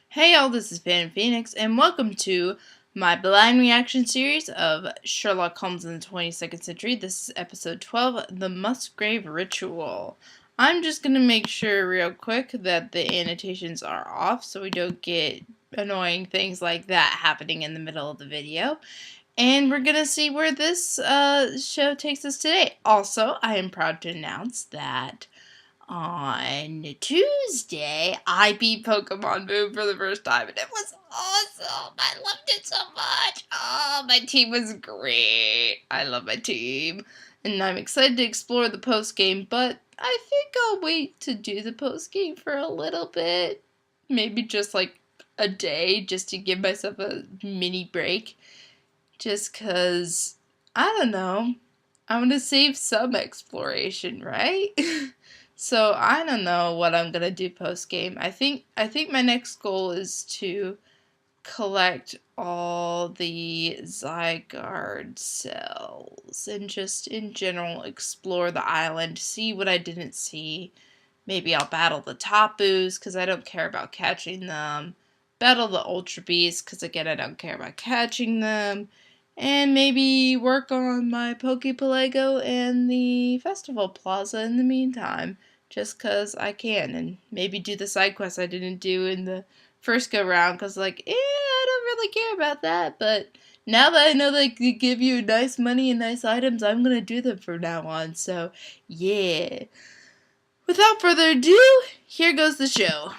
Hey all, this is Phantom Phoenix, and welcome to my blind reaction series of Sherlock Holmes in the 22nd Century. This is episode 12, The Musgrave Ritual. I'm just going to make sure real quick that the annotations are off so we don't get annoying things like that happening in the middle of the video. And we're going to see where this show takes us today. Also, I am proud to announce that on Tuesday, I beat Pokemon Moon for the first time, and it was awesome. I loved it so much. Oh, my team was great. I love my team, and I'm excited to explore the post game. But I think I'll wait to do the post game for a little bit, maybe just like a day, just to give myself a mini break. Just 'cause I don't know. I want to save some exploration, right? So I don't know what I'm gonna do post game. I think my next goal is to collect all the Zygarde cells and just in general explore the island, see what I didn't see. Maybe I'll battle the Tapus because I don't care about catching them. Battle the Ultra Beasts because again I don't care about catching them. And maybe work on my Pokepalego and the Festival Plaza in the meantime, just 'cause I can, and maybe do the side quests I didn't do in the first go round, 'cause I don't really care about that, but now that I know they give you nice money and nice items, I'm gonna do them from now on, so yeah. Without further ado, here goes the show.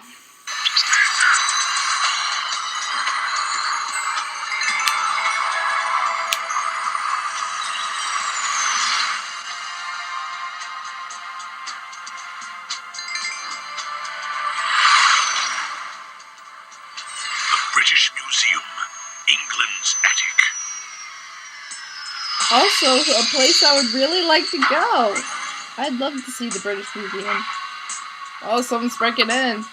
British Museum, England's attic. Also, a place I would really like to go. I'd love to see the British Museum. Oh, someone's breaking in.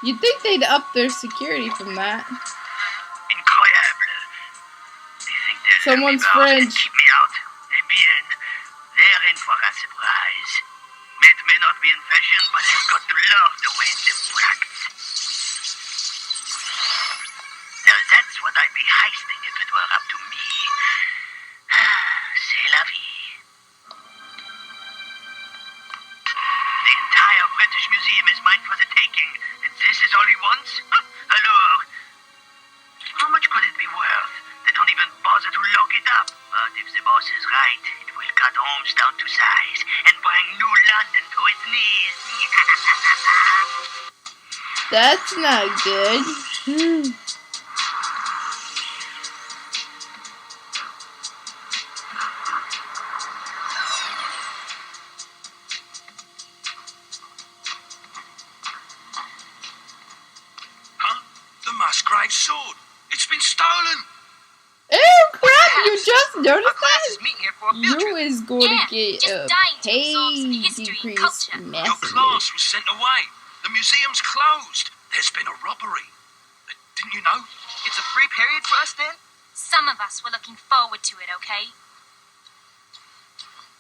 You'd think they'd up their security from that. Incroyable. They think they're Someone's French. French. Keep me out. Eh bien, they're in for a surprise. It may not be in fashion, but you've got to love the way it diffracts. Now that's what I'd be heisting if it were up to me. C'est la vie. The entire British Museum is mine for the taking, and this is all he wants? Alors, how much could it be worth? They don't even bother to lock it up. But if the boss is right, it will cut Holmes down to size and bring New London to its knees. That's not good. Huh? The Musgrave sword. It's been stolen. Oh crap, you just noticed class that? is meeting here for a field You trip. is going to get a pay decrease Your massively. class was sent away. The museum's closed. There's been a robbery. Didn't you know? It's a free period for us then? Some of us were looking forward to it, okay?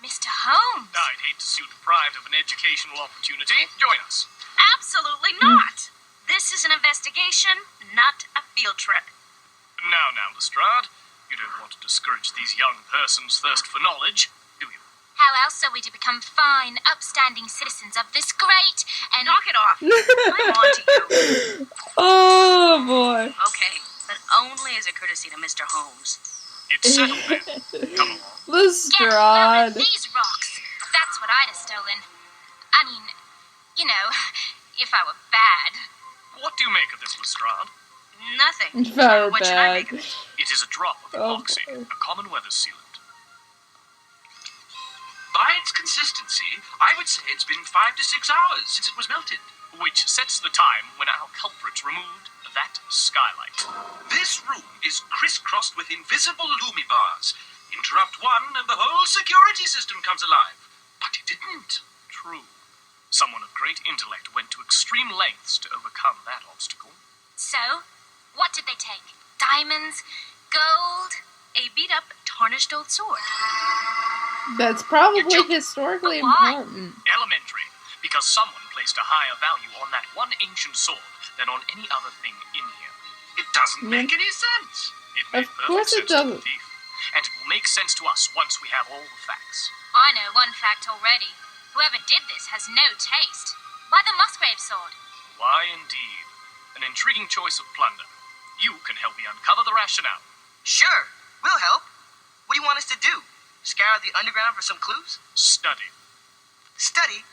Mr. Holmes! I'd hate to see you deprived of an educational opportunity. Join us. Absolutely not! This is an investigation, not a field trip. Now, Lestrade, you don't want to discourage these young persons' thirst for knowledge, do you? How else are we to become fine, upstanding citizens of this great and... Knock it off. I'm on to you. Oh boy. Okay, but only as a courtesy to Mr. Holmes. It's settled then. Come along. Get low Lestrade. with these rocks. That's what I'd have stolen. I mean, you know, if I were bad. What do you make of this, Lestrade? Nothing. Very What should I bad. make of it? It is a drop of Oh, epoxy, boy. a common weather sealant. By its consistency, I would say it's been 5 to 6 hours since it was melted. Which sets the time when our culprits removed that skylight. This room is crisscrossed with invisible lumibars. Interrupt one and the whole security system comes alive. But it didn't. True. Someone of great intellect went to extreme lengths to overcome that obstacle. So, what did they take? Diamonds? Gold? A beat-up, tarnished old sword. That's probably You're joking. historically But why? important. Elementary. Because someone played placed a higher value on that one ancient sword than on any other thing in here. It doesn't make any sense. It made Of course it perfect sense to doesn't. the thief, and it will make sense to us once we have all the facts. I know one fact already. Whoever did this has no taste. Why the Musgrave sword? Why, indeed. An intriguing choice of plunder. You can help me uncover the rationale. Sure, we'll help. What do you want us to do? Scour the underground for some clues? Study. Study?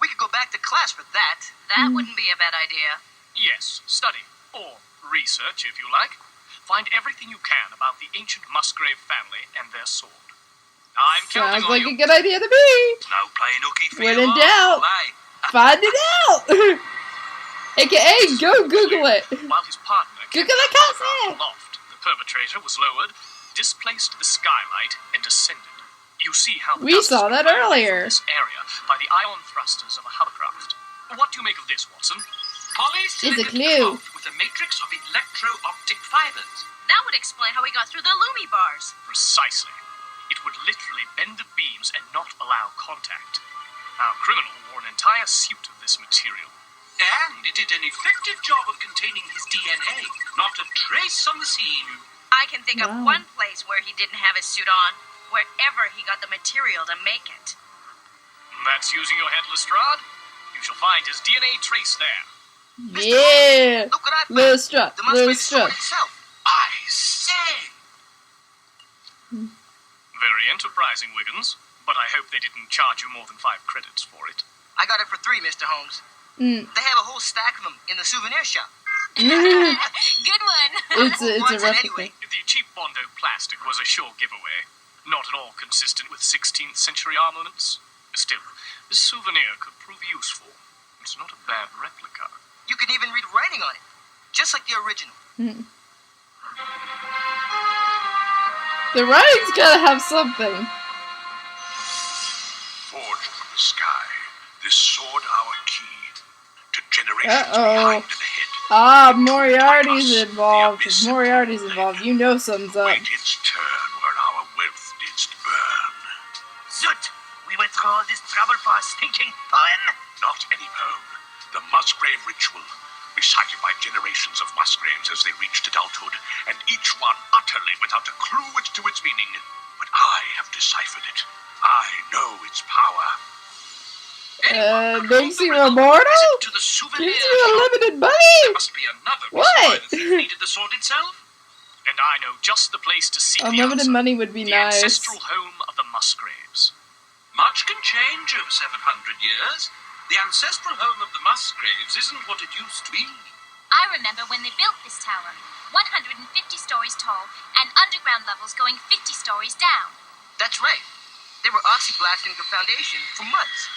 We could go back to class for that. That wouldn't be a bad idea. Yes, study. Or research, if you like. Find everything you can about the ancient Musgrave family and their sword. I'm counting Sounds on like you. a good idea to me. No playing hooky for When you in all, doubt. eh? Find it out. AKA, go Google it. While his partner Google came it, down Cassie. from the loft, the perpetrator was lowered, displaced the skylight, and descended. You see how the We dust saw has that been burned earlier. from this area by the ion thrusters of a hovercraft. What do you make of this, Watson? It's a clue. cloth with a matrix of electro-optic fibers. That would explain how we got through the Lumi bars. Precisely. It would literally bend the beams and not allow contact. Our criminal wore an entire suit of this material. And it did an effective job of containing his DNA. Not a trace on the scene. I can think of Wow. one place where he didn't have his suit on. Wherever he got the material to make it. That's using your head, Lestrade. You shall find his DNA trace there. Yeah. Look what I found. Little strut. The Little Musgrave sword strut. itself. I say. Very enterprising, Wiggins. But I hope they didn't charge you more than 5 credits for it. I got it for 3, Mr. Holmes. Mm. They have a whole stack of them in the souvenir shop. Good one. It's a What's it replica. anyway? The cheap Bondo plastic was a sure giveaway. Not at all consistent with 16th century armaments. Still, this souvenir could prove useful. It's not a bad replica. You can even read writing on it, just like the original. The writing's gotta have something. Forged from the sky, this sword our key to generations Uh-oh. behind and ahead. Ah, Moriarty's involved. If Moriarty's involved, you know something's up. Wait its turn where our wealth didst burn. Zut! We went through all this trouble for a stinking poem? Not any poem. The Musgrave ritual, recited by generations of Musgraves as they reached adulthood, and each one utterly without a clue as to its meaning. But I have deciphered it. I know its power. Makes you immortal? To the souvenir Gives you shop. unlimited money? There must be another reason What? why the thief needed the sword itself. And I know just the place to seek the Unlimited answer. money would be The nice. ancestral home of the Musgraves. Much can change over 700 years. The ancestral home of the Musgraves isn't what it used to be. I remember when they built this tower. 150 stories tall and underground levels going 50 stories down. That's right. They were oxyblasting the foundation for months.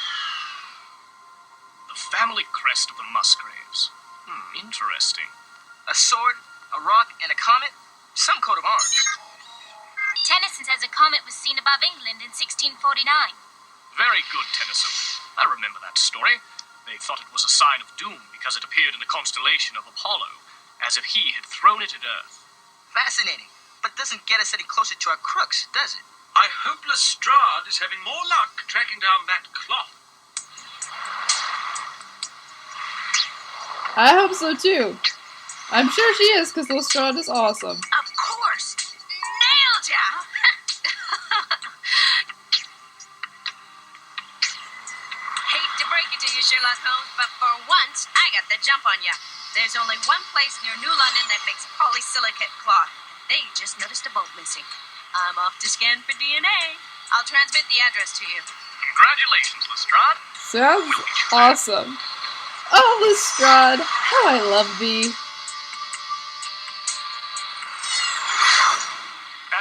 The family crest of the Musgraves. Interesting. A sword, a rock, and a comet. Some coat of arms. Tennyson says a comet was seen above England in 1649. Very good, Tennyson. I remember that story. They thought it was a sign of doom because it appeared in the constellation of Apollo, as if he had thrown it at Earth. Fascinating. But doesn't get us any closer to our crooks, does it? I hope Lestrade is having more luck tracking down that cloth. I hope so too. I'm sure she is, because Lestrade is awesome. Of course. Nailed ya. Hate to break it to you, Sherlock Holmes, but for once, I got the jump on ya. There's only one place near New London that makes polysilicate cloth. They just noticed a bolt missing. I'm off to scan for DNA. I'll transmit the address to you. Congratulations, Lestrade. Sounds awesome. Oh, Lestrade, how I love thee.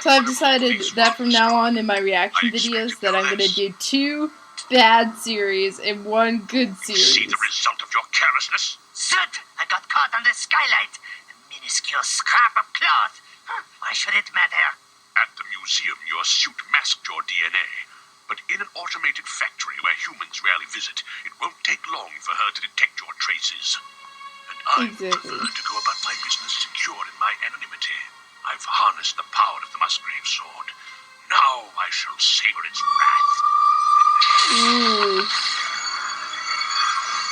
So I've decided that from now on in my reaction videos that I'm gonna do 2 bad series and 1 good See series. the result of your carelessness? Zut! I got caught on the skylight. A minuscule scrap of cloth. Why should it matter? At the museum, your suit masked your DNA. But in an automated factory where humans rarely visit, it won't take long for her to detect your traces. And I Exactly. prefer to go about my business secure in my anonymity. I've harnessed the power of the Musgrave sword. Now I shall savor its wrath. Ooh.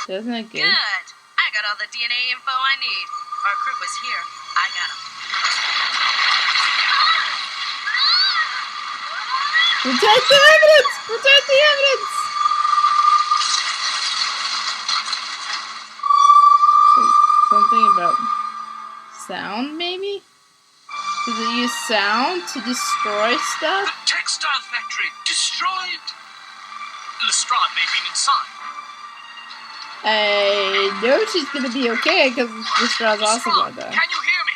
That's not good. Good. I got all the DNA info I need. Our crook was here. I got him. Protect the evidence! Protect the evidence! Something about sound, maybe? Does it use sound to destroy stuff? The textile factory destroyed. Lestrade may have been inside. I know she's gonna be okay because this Lestrade's also gonna die. Can you hear me?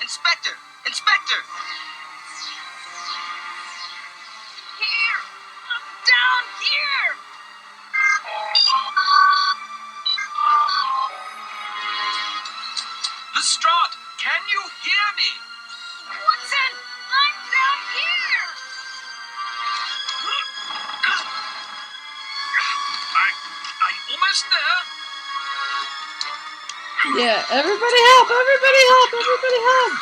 Inspector! Inspector! Here! Down here! Lestrade, can you hear me? Watson! I'm down here! I'm almost there. Yeah, everybody help! Everybody help! Everybody help!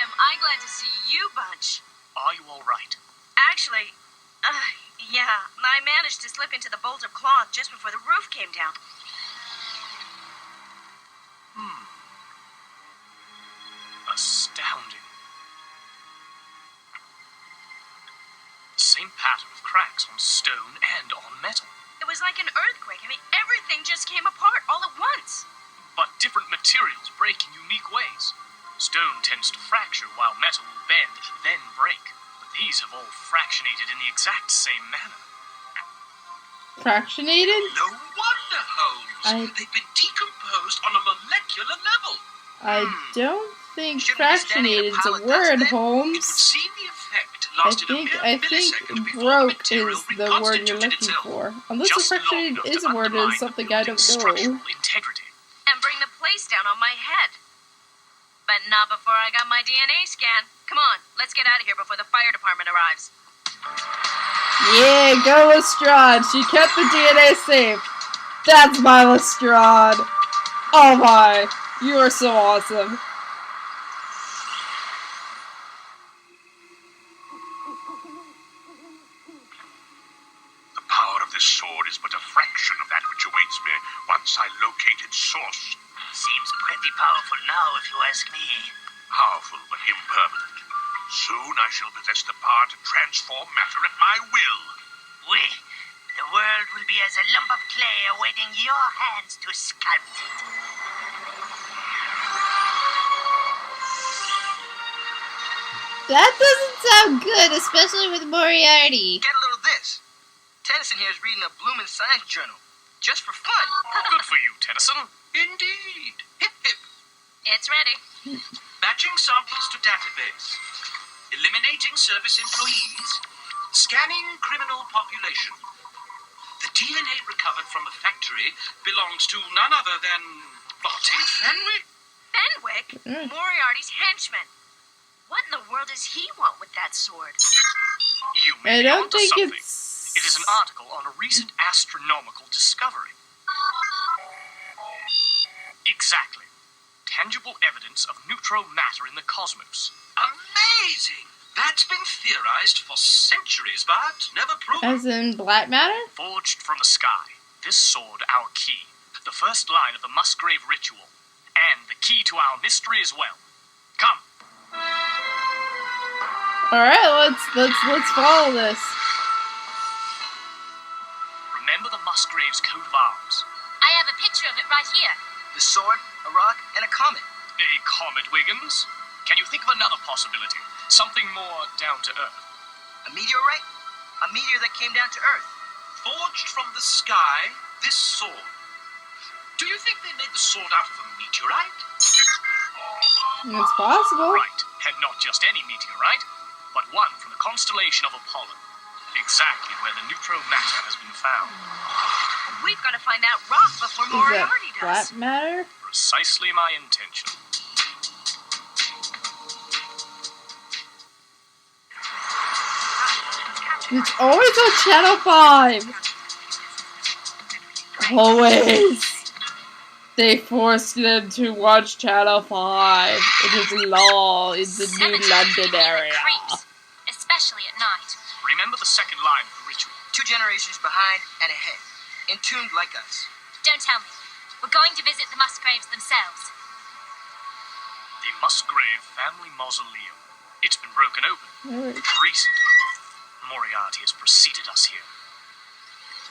Am I glad to see you bunch? Are you all right? Actually, yeah, I managed to slip into the bolt of cloth just before the roof came down. Astounding. The same pattern of cracks on stone and on metal. It was like an earthquake. I mean, everything just came apart all at once. But different materials break in unique ways. Stone tends to fracture while metal will bend, then break. But these have all fractionated in the exact same manner. Fractionated? No wonder, Holmes. They've been decomposed on a molecular level. I don't think Shouldn't be standing in a fractionated is pile a of dust word, then. It would Holmes. seem the effect I lasted a think mere millisecond before the broke material is the word you're reconstituted looking itself. for. Unless Just the long fractionated enough is to a word, undermine is something the I building's don't know. structural integrity. And bring the place down on my head. But not before I got my DNA scan. Come on, let's get out of here before the fire department arrives. Yeah, go Lestrade. She kept the DNA safe. That's my Lestrade. Oh my, you are so awesome. The power of this sword is but a fraction of that which awaits me once I locate its source. Seems pretty powerful now, if you ask me. Powerful but impermanent. Soon I shall possess the power to transform matter at my will. Oui, the world will be as a lump of clay awaiting your hands to sculpt it. That doesn't sound good, especially with Moriarty. Get a little of this. Tennyson here is reading a bloomin' science journal. Just for fun. Good for you, Tennyson. Indeed. Hip hip. It's ready. Matching samples to database. Eliminating service employees. Scanning criminal population. The DNA recovered from the factory belongs to none other than Martin Fenwick. Fenwick? Moriarty's henchman. What in the world does he want with that sword? You I may be don't onto think something. it's... It is an article on a recent astronomical discovery. Exactly. Tangible evidence of neutral matter in the cosmos. Amazing! That's been theorized for centuries, but never proven. As in black matter? Forged from the sky. This sword, our key. The first line of the Musgrave ritual. And the key to our mystery as well. Come. Alright, let's follow this. Remember the Musgrave's coat of arms? I have a picture of it right here. The sword, a rock, and a comet. A comet, Wiggins? Can you think of another possibility? Something more down to earth? A meteorite? A meteor that came down to Earth. Forged from the sky, this sword. Do you think they made the sword out of a meteorite? It's possible. Right, and not just any meteorite, but one from the constellation of Apollo. Exactly where the neutral matter has been found. We've got to find that rock before Is that Moriarty black does. matter? Precisely my intention. It's always on Channel 5. Always. They forced them to watch Channel 5. It is law in the New London area. Creeps, especially at night. Remember the second line of the ritual. 2 generations behind and ahead, entombed like us. Don't tell me. We're going to visit the Musgraves themselves. The Musgrave family mausoleum. It's been broken open. Alright. Recently, Moriarty has preceded us here.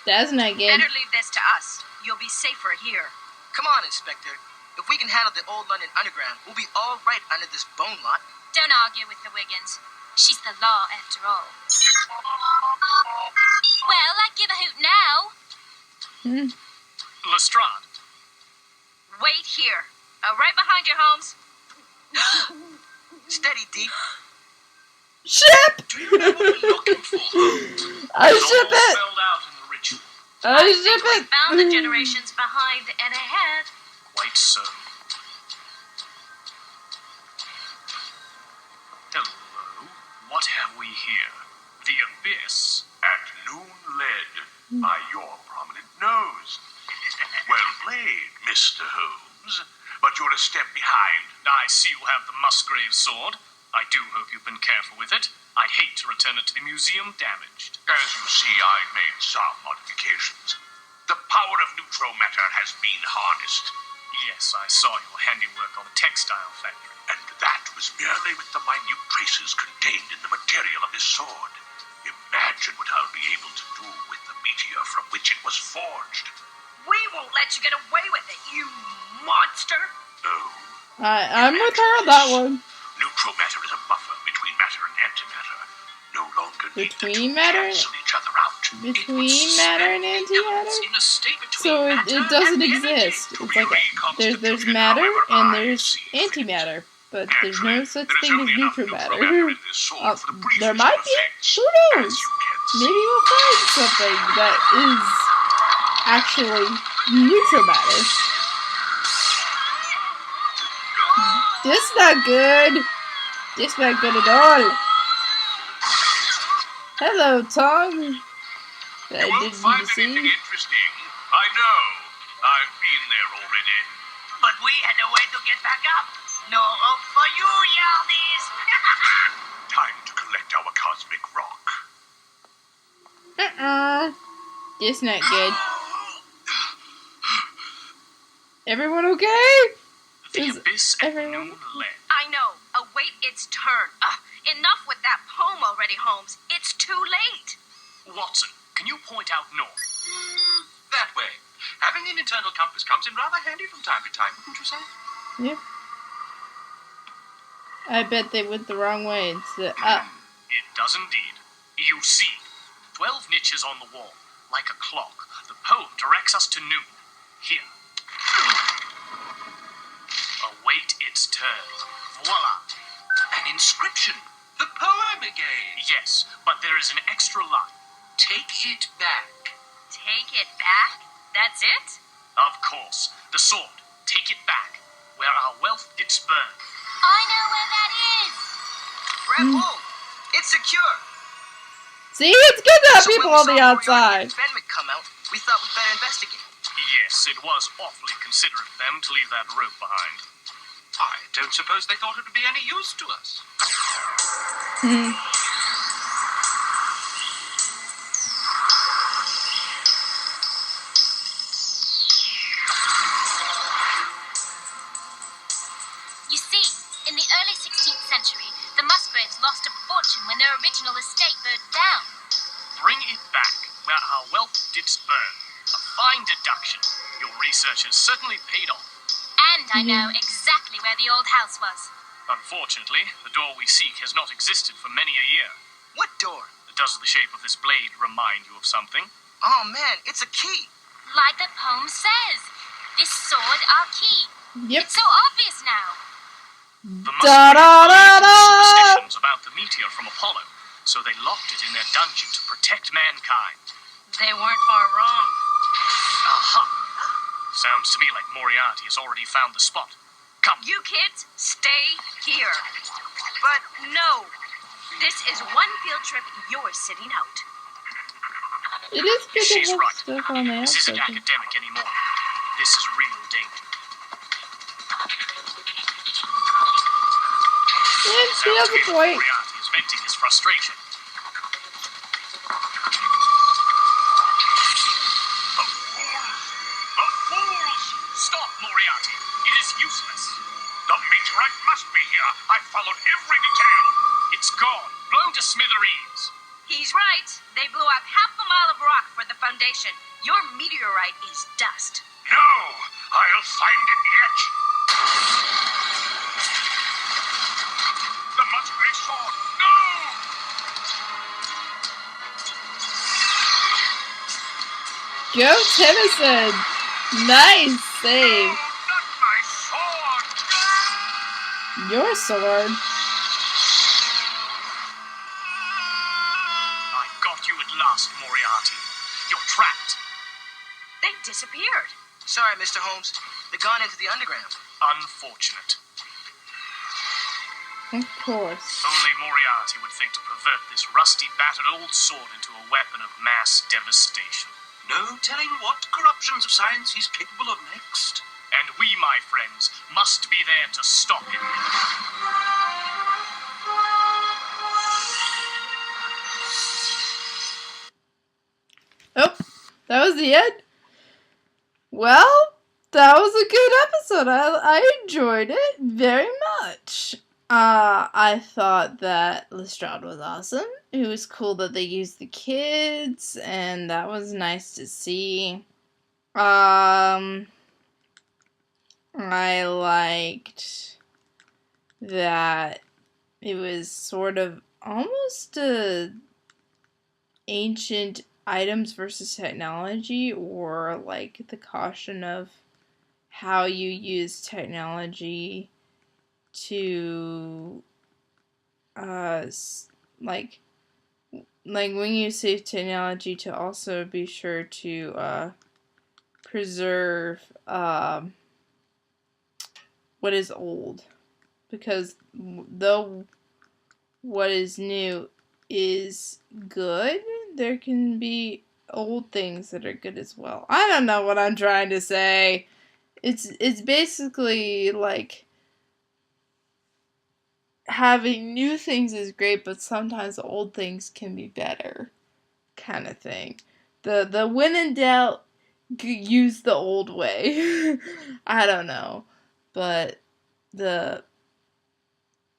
That's not good. Better leave this to us. You'll be safer here. Come on, Inspector. If we can handle the old London Underground, we'll be all right under this bone lot. Don't argue with the Wiggins. She's the law after all. Well, I'd give a hoot now. Lestrade. Wait here. Right behind you, Holmes. Steady, Deke. Ship! Do you know what we're looking for? I It's ship all it! spelled out in the ritual. I ship We it! found the generations behind and ahead. Quite so. Hello. What have we here? The Abyss. At noon led by your prominent nose. Well played, Mr. Holmes. But you're a step behind. I see you have the Musgrave sword. I do hope you've been careful with it. I'd hate to return it to the museum damaged. As you see, I made some modifications. The power of neutral matter has been harnessed. Yes, I saw your handiwork on the textile factory. And that was merely with the minute traces contained in the material of his sword. Imagine what I'll be able to do with the meteor from which it was forged. We won't let you get away with it, you monster. Oh, I'm with her on that one. neutral matter is a buffer between matter and antimatter. No longer need the Between two matter? cancel each other out. Between matter and antimatter? In a state between So matter it doesn't and energy. exist. It's like there's matter and there's antimatter, but there's no such thing as neutral matter. There might be. Who knows? Maybe we'll find something that is actually neutral matter. This not good. This not good at all. Hello, Tom. I You won't didn't find see. anything interesting. I know. I've been there already. But we had to wait to get back up. No hope for you, Yardies. Time to collect our cosmic rock. This not good. Everyone okay? The Is Abyss at everyone- noon led. I know. Await its turn. Enough with that poem already, Holmes. It's too late. Watson, can you point out north? That way. Having an internal compass comes in rather handy from time to time, wouldn't you say? Yep. I bet they went the wrong way. It's the It does indeed. You see, 12 niches on the wall, like a clock. The poem directs us to noon. Here. Await its turn. Voila! An inscription. The poem again. Yes, but there is an extra line. Take it back. Take it back? That's it? Of course. The sword. Take it back. Where our wealth didst burn. I know where that is. Grab hold. It's secure. See, it's good to have So people when we on the saw Moriarty outside. and Fenwick come out, we thought we'd better investigate. Yes, it was awfully considerate of them to leave that rope behind. I don't suppose they thought it would be any use to us. You see, in the early 16th century, the Musgraves lost a fortune when their original estate burned down. Bring it back, where our wealth didst burn. A fine deduction. Your research has certainly paid off. And I know exactly where the old house was. Unfortunately, the door we seek has not existed for many a year. What door? Does the shape of this blade remind you of something? Oh man, it's a key. Like the poem says. This sword, our key. Yep. It's so obvious now. The Da, da, da, Musgraves da. had suspicions about the meteor from Apollo, so they locked it in their dungeon to protect mankind. They weren't far wrong. Aha! Sounds to me like Moriarty has already found the spot. Come. You kids, stay here. But no, this is one field trip you're sitting out. It is good to She's have right. stuff on the This isn't outside. academic anymore. This is real danger. He has a point. Moriarty is venting his frustration. The fools! The fools! Stop, Moriarty. It is useless. The meteorite must be here. I followed every detail. It's gone. Blown to smithereens. He's right. They blew up half a mile of rock for the foundation. Your meteorite is dust. No! I'll find it yet. The Musgrave sword! No! Go Tennyson! Nice save. No, not my sword! Your sword. I got you at last, Moriarty. You're trapped. They disappeared. Sorry, Mr. Holmes. They're gone into the underground. Unfortunate. Of course. Only Moriarty would think to pervert this rusty, battered old sword into a weapon of mass devastation. No telling what corruptions of science he's capable of next. And we, my friends, must be there to stop him. Oh, that was the end? Well, that was a good episode. I enjoyed it very much. I thought that Lestrade was awesome. It was cool that they used the kids, and that was nice to see. I liked that it was sort of almost a ancient items versus technology, or like the caution of how you use technology to like when you save technology, to also be sure to preserve what is old, because though what is new is good, there can be old things that are good as well. I don't know what I'm trying to say. It's basically like having new things is great, but sometimes old things can be better, kind of thing. The when in doubt, use the old way. I don't know, but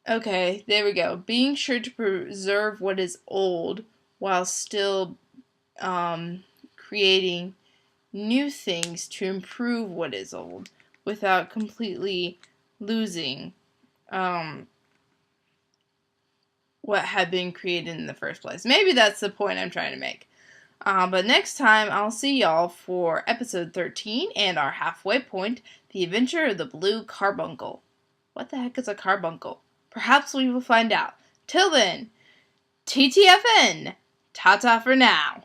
okay, there we go. Being sure to preserve what is old while still creating new things to improve what is old without completely losing what had been created in the first place. Maybe that's the point I'm trying to make. But next time, I'll see y'all for episode 13 and our halfway point, The Adventure of the Blue Carbuncle. What the heck is a carbuncle? Perhaps we will find out. Till then, TTFN. Ta-ta for now.